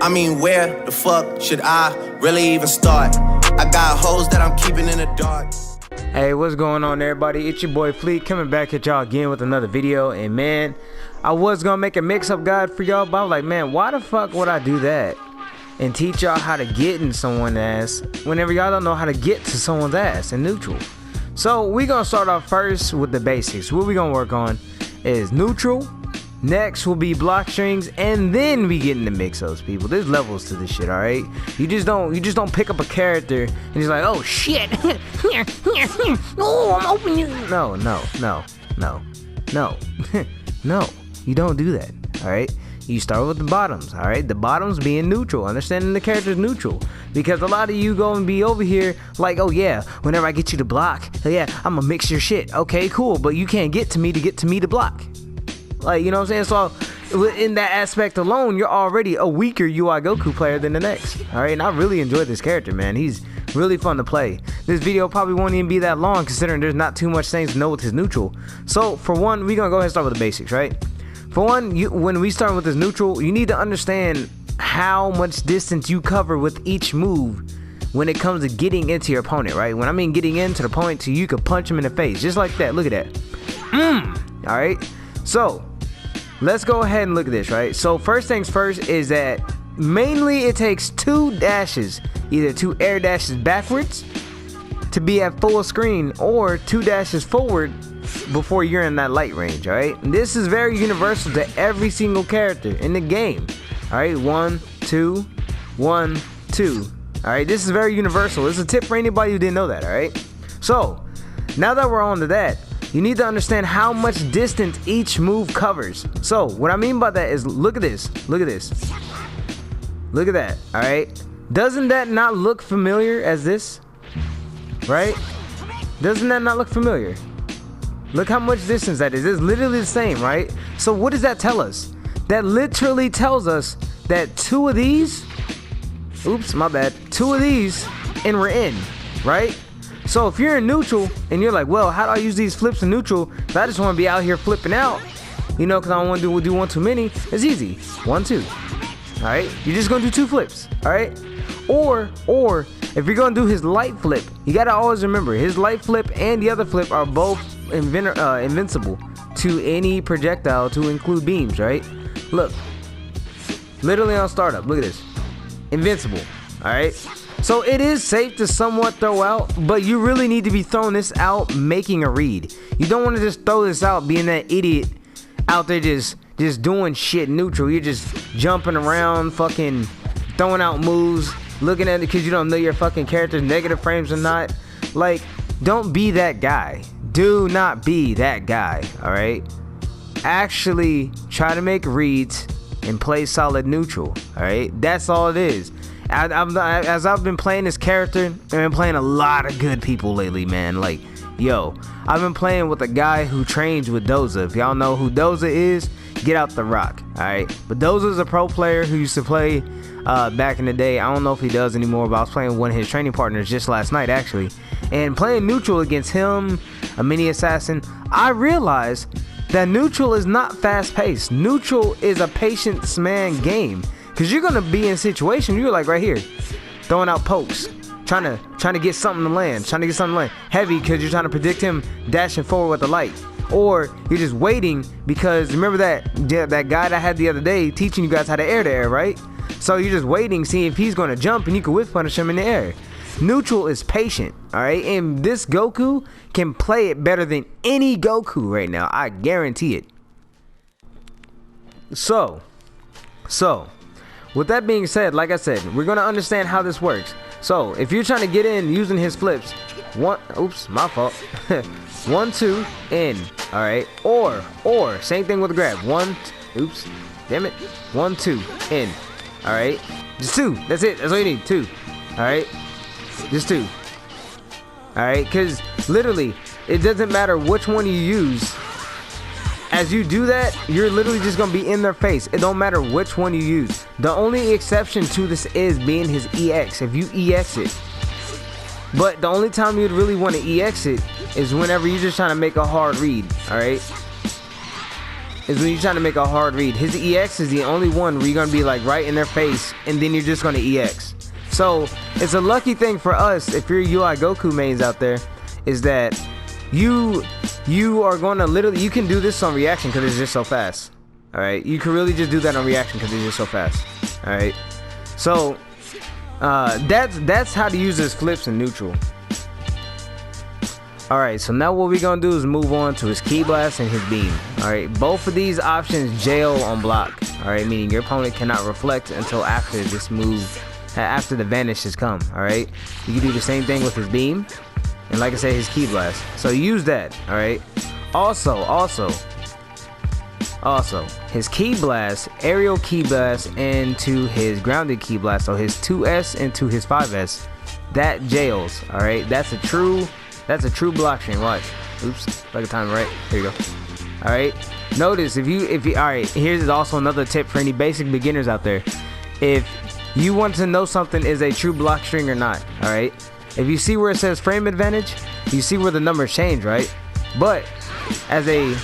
I mean, where the fuck should I really even start? I got hoes that I'm keeping in the dark. Hey, what's going on, everybody? It's your boy Fleet coming back at y'all again with another video. And man, I was gonna make a mix-up guide for y'all, but I was like, man, why the fuck would I do that and teach y'all how to get in someone's ass whenever y'all don't know how to get to someone's ass in neutral? So we gonna start off first with the basics. What we gonna work on is neutral. Next will be block strings, and then we get into mix-ups, people. There's levels to this shit, all right? You just don't pick up a character and just like, oh shit, oh, I'm opening. No, no, you don't do that, all right? You start with the bottoms, all right? The bottoms being neutral, understanding the character's neutral, because a lot of you go and be over here like, oh yeah, whenever I get you to block, oh yeah, I'm gonna mix your shit. Okay, cool, but you can't get to me to block. Like, you know what I'm saying? So in that aspect alone, you're already a weaker UI Goku player than the next. Alright, and I really enjoy this character, man. He's really fun to play. This video probably won't even be that long considering there's not too much things to know with his neutral. So for one, we're gonna go ahead and start with the basics, right? For one, when we start with this neutral, you need to understand how much distance you cover with each move when it comes to getting into your opponent, right? When I mean getting into the opponent, so you can punch him in the face, just like that. Look at that. Alright, so let's go ahead and look at this, right? So first things first is that mainly it takes 2 dashes, either 2 air dashes backwards to be at full screen, or 2 dashes forward before you're in that light range, alright? This is very universal to every single character in the game, alright? 1, 2, 1, 2. Alright, this is very universal. This is a tip for anybody who didn't know that, alright? So now that we're on to that, you need to understand how much distance each move covers. So what I mean by that is, look at this, look at this, look at that. All right, doesn't that not look familiar as this, right? Doesn't that not look familiar? Look how much distance that is. It's literally the same, right? So what does that tell us? That literally tells us that 2 of these, oops, my bad, 2 of these and we're in, right? So if you're in neutral and you're like, well, how do I use these flips in neutral? If I just want to be out here flipping out, you know, because I don't want to do one too many. It's easy. 1, 2. All right, you're just gonna do 2 flips. All right, or if you're gonna do his light flip, you gotta always remember his light flip and the other flip are both invincible to any projectile, to include beams. Right? Look, literally on startup. Look at this, invincible. All right. So it is safe to somewhat throw out, but you really need to be throwing this out making a read. You don't want to just throw this out being that idiot out there just doing shit neutral. You're just jumping around, fucking throwing out moves, looking at it because you don't know your fucking character's negative frames or not. Like, don't be that guy. Do not be that guy, alright? Actually try to make reads and play solid neutral, alright? That's all it is. As I've been playing this character, I've been playing a lot of good people lately, man. Like, yo, I've been playing with a guy who trains with Doza. If y'all know who Doza is, get out the rock, alright? But Doza's a pro player who used to play back in the day. I don't know if he does anymore, but I was playing one of his training partners just last night, actually. And playing neutral against him, a mini assassin, I realized that neutral is not fast-paced. Neutral is a patience man game. Cause you're gonna be in a situation, you're like right here, throwing out pokes, trying to get something to land, heavy because you're trying to predict him dashing forward with the light, or you're just waiting because remember that guy that I had the other day teaching you guys how to air the air, right? So you're just waiting, seeing if he's gonna jump, and you can whiff punish him in the air. Neutral is patient, all right, and this Goku can play it better than any Goku right now. I guarantee it. So. With that being said, like I said, we're gonna understand how this works. So if you're trying to get in using his flips, oops, my fault. 1, 2, in. All right, or same thing with the grab. 1, oops, damn it. 1, 2, in. All right, just 2. That's it. That's all you need. 2. All right, just 2. All right, because literally, it doesn't matter which one you use. As you do that, you're literally just gonna be in their face. It don't matter which one you use. The only exception to this is being his EX. If you EX it, but the only time you'd really want to EX it is whenever you're just trying to make a hard read. All right, is when you're trying to make a hard read. His EX is the only one where you're gonna be like right in their face, and then you're just gonna EX. So it's a lucky thing for us, if you're UI Goku mains out there, is that you are gonna literally, you can do this on reaction because it's just so fast. All right, you can really just do that on reaction because it's just so fast. All right, so that's how to use his flips in neutral. Alright, so now what we're gonna do is move on to his Ki Blast and his beam. Alright, both of these options jail on block. Alright, meaning your opponent cannot reflect until after this move, after the vanish has come. Alright, you can do the same thing with his beam, and like I said, his Ki Blast. So use that. Alright, also his Ki Blast, aerial Ki Blast into his grounded Ki Blast, so his 2S into his 5S, that jails. Alright, that's a true block string. Watch. Oops, like a time right. Here you go. All right. Notice if you all right. Here's also another tip for any basic beginners out there. If you want to know something is a true block string or not, all right. If you see where it says frame advantage, you see where the numbers change, right? But as you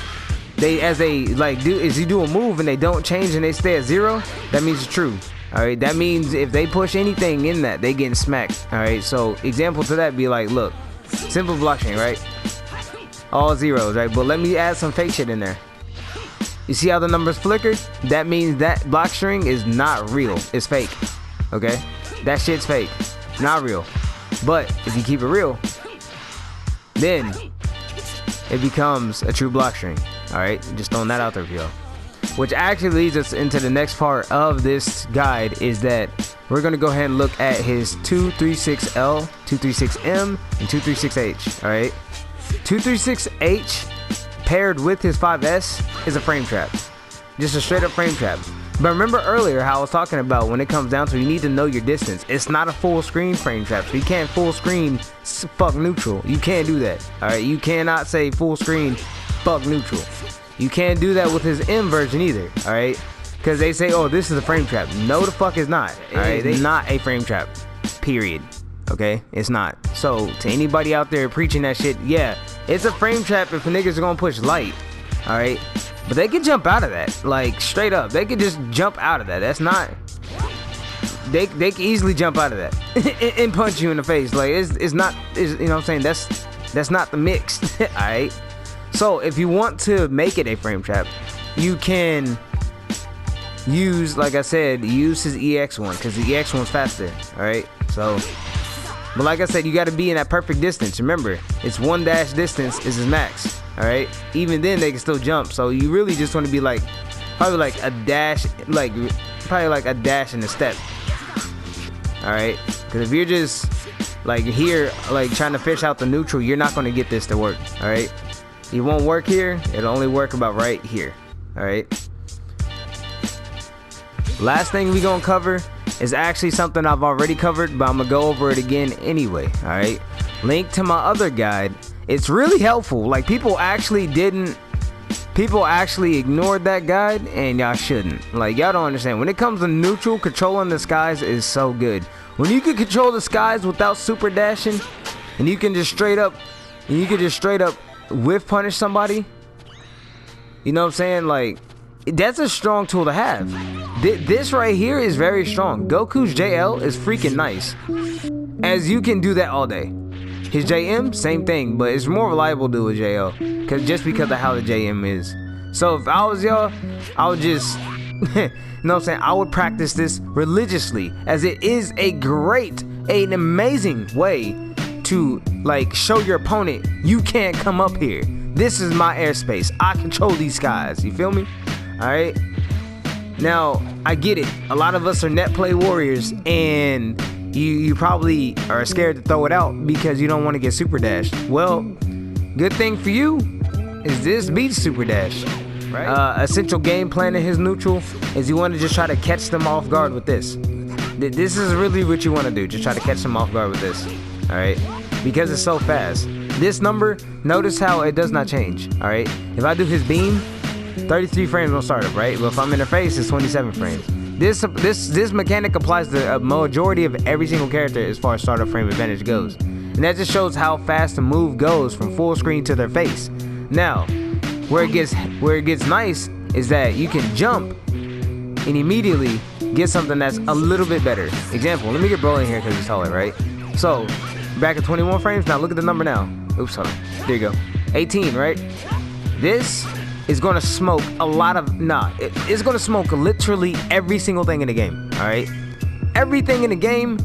do a move and they don't change and they stay at 0, that means it's true. All right. That means if they push anything in that, they getting smacked. All right. So example to that be like, look. Simple blockchain, right? All zeros, right? But let me add some fake shit in there. You see how the numbers flickered? That means that block string is not real. It's fake. Okay? That shit's fake. Not real. But if you keep it real, then it becomes a true block string. Alright? Just throwing that out there for y'all. Which actually leads us into the next part of this guide, is that we're going to go ahead and look at his 236L, 236M, and 236H. All right, 236H paired with his 5S is a frame trap, just a straight up frame trap. But remember earlier how I was talking about when it comes down to, you need to know your distance. It's not a full screen frame trap, so you can't full screen fuck neutral. You can't do that. All right, you cannot say full screen fuck neutral. You can't do that with his M version either. All right. Because they say, oh, this is a frame trap. No, the fuck is not. Alright, it's not a frame trap. Period. Okay? It's not. So, to anybody out there preaching that shit, yeah, it's a frame trap if the niggas are gonna push light. Alright? But they can jump out of that. Like, straight up. They can just jump out of that. That's not... They can easily jump out of that. and punch you in the face. Like, it's not... you know what I'm saying? That's not the mix. Alright? So, if you want to make it a frame trap, you can... use, like I said, use his EX one, because the EX one's faster. Alright, so, but like I said, you got to be in that perfect distance. Remember, it's 1 dash distance is his max. Alright, even then they can still jump, so you really just want to be like probably like a dash, like probably like a dash and a step. Alright, because if you're just like here, like trying to fish out the neutral, you're not going to get this to work. Alright, it won't work here, it'll only work about right here. Alright, last thing we gonna cover is actually something I've already covered, but I'm gonna go over it again anyway. All right, link to my other guide. It's really helpful. Like, people actually ignored that guide, and y'all shouldn't. Like, y'all don't understand. When it comes to neutral, controlling the skies is so good. When you can control the skies without super dashing, and you can just straight up whiff punish somebody. You know what I'm saying? Like, that's a strong tool to have. This right here is very strong. Goku's JL is freaking nice, as you can do that all day. His JM, same thing, but it's more reliable to do with JL, because of how the JM is. So if I was y'all, I would just, you know what I'm saying, I would practice this religiously, as it is an amazing way to like show your opponent, you can't come up here. This is my airspace. I control these skies. You feel me? Alright, now I get it, a lot of us are net play warriors, and you probably are scared to throw it out because you don't want to get super dashed. Well, good thing for you is this beats super dash, right? Essential game plan in his neutral is you want to just try to catch them off guard with this. This is really what you want to do, just try to catch them off guard with this. Alright, because it's so fast. This number, notice how it does not change. Alright, if I do his beam, 33 frames on startup, right? Well, if I'm in their face, it's 27 frames. This mechanic applies to a majority of every single character as far as startup frame advantage goes. And that just shows how fast the move goes from full screen to their face. Now, where it gets nice is that you can jump and immediately get something that's a little bit better. Example, let me get Broly in here because he's taller, right? So, back at 21 frames, now look at the number now. Oops, hold on. There you go. 18, right? This is gonna smoke a lot of, it's gonna smoke literally every single thing in the game, all right? Everything in the game,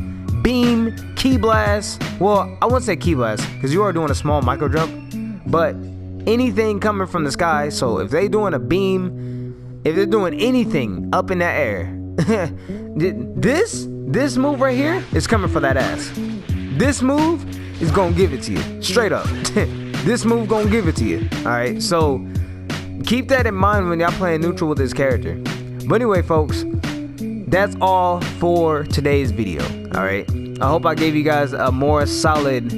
beam, key blast, well, I wouldn't say key blast, because you are doing a small micro jump, but anything coming from the sky, so if they doing a beam, if they're doing anything up in that air, this move right here is coming for that ass. This move is gonna give it to you, straight up. This move gonna give it to you, all right? So keep that in mind when y'all playing neutral with this character. But anyway, folks, that's all for today's video, all right? I hope I gave you guys a more solid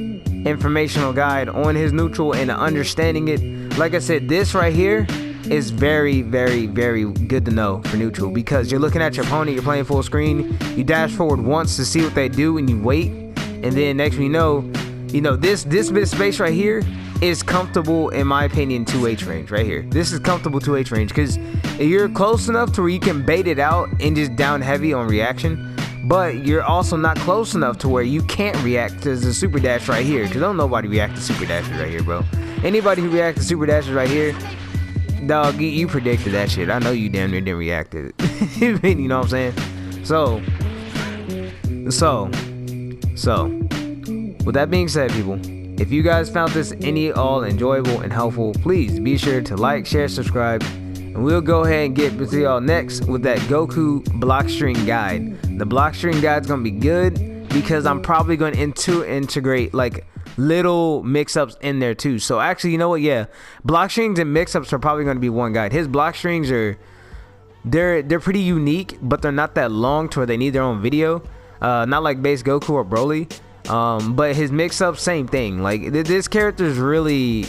informational guide on his neutral and understanding it. Like I said, this right here is very, very, very good to know for neutral, because you're looking at your opponent, you're playing full screen, you dash forward once to see what they do and you wait, and then next thing you know, this bit of space right here is comfortable, in my opinion, 2H range right here. This is comfortable 2H range because you're close enough to where you can bait it out and just down heavy on reaction, but you're also not close enough to where you can't react to the super dash right here, because don't nobody react to super dashes right here, bro. Anybody who reacts to super dashes right here, dog, you predicted that shit. I know you damn near didn't react to it. You know what I'm saying? So with that being said, people, if you guys found this any all enjoyable and helpful, please be sure to like, share, subscribe, and we'll go ahead and get to y'all next with that Goku block string guide. The block string guide's gonna be good because I'm probably going to integrate like little mix-ups in there too. So actually, you know what? Yeah, block strings and mix-ups are probably going to be one guide. His block strings are they're pretty unique, but they're not that long to where they need their own video. Not like base Goku or Broly. But his mix-up, same thing. Like this character is really,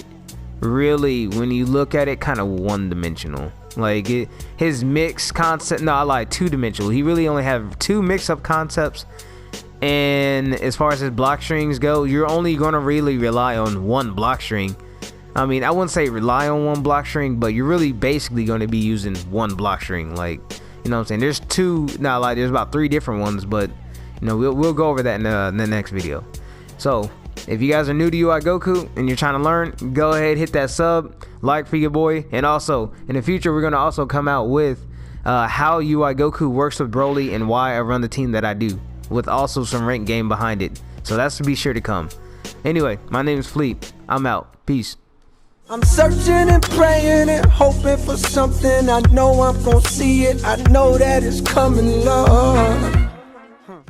when you look at it, kind of one-dimensional. Like his mix concept, no, I lied, two-dimensional. He really only have two mix-up concepts. And as far as his block strings go, you're only going to really rely on one block string. I mean, I wouldn't say rely on one block string, but you're really basically going to be using one block string. Like, you know what I'm saying? There's two, not like there's about 3 different ones, but you know, we'll go over that in the next video. So if you guys are new to UI Goku and you're trying to learn, go ahead, hit that sub, like for your boy. And also in the future, we're going to also come out with how UI Goku works with Broly and why I run the team that I do, with also some rank game behind it. So that's to be sure to come. Anyway, my name is Fleet. I'm out. Peace. I'm searching and praying and hoping for something. I know I'm gonna see it. I know that it's coming, Lord.